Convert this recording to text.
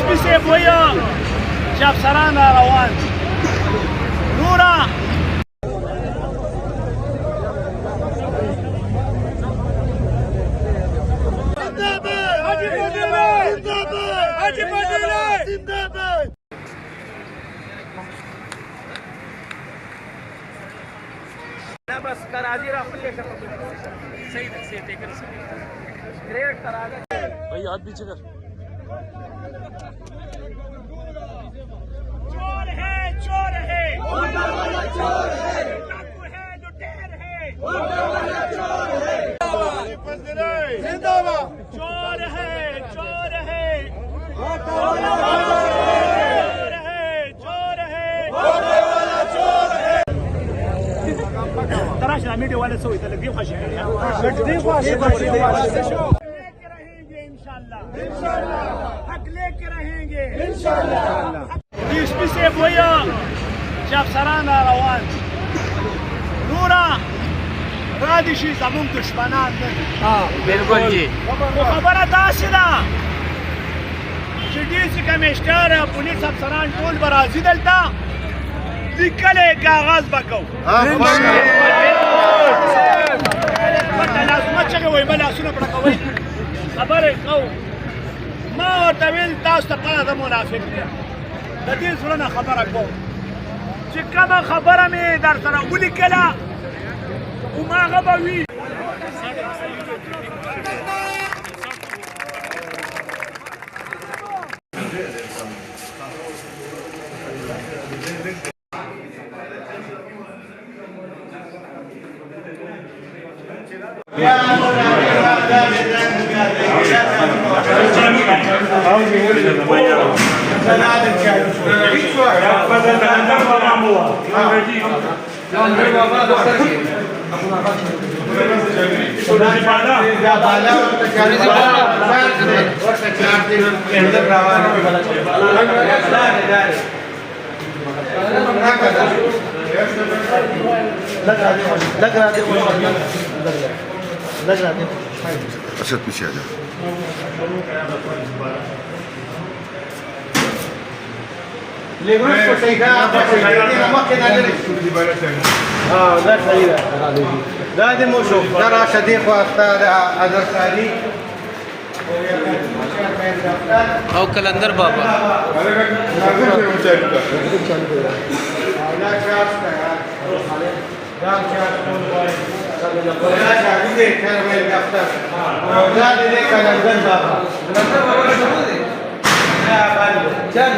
DSP صاحب وایه چې افسران را روان دي. نوره बस कराजी राफल सही से टेकन ग्रेट कराजा भाई हाथ पीछे कर. चोर है चोर है चोर है डाकू है लुटेर है चोर है जिंदाबाद चोर है चोर है चोर है चोर है تراش العميدي ولا سوي تلقيه خشي लेके रहेंगे इंशाल्लाह हक लेके रहेंगे इंशाल्लाह. DSP صاحب وایه چې افسران را روان دي. نوره را دي شي زموږ دشمنان نه دي. बिल्कुल जी خو خبره داسې ده چې DSP کمیشنر پولیس افسران ټول به راځي دلته لیکلی کاغذ به کوو. لازمه چغې وایي به لاسونه پړکوئ خبرې کوو. ما ورته ویل تاسو ته پته ده منافق دی. د دې زړه نه خبره کوم چې کومه خبره مې در سره ولیکله هماغه به وي. असद पीछे आ जाओ. لا دي مو شوف ده راشد دي واختار ادرساني او कलंदर बाबा चार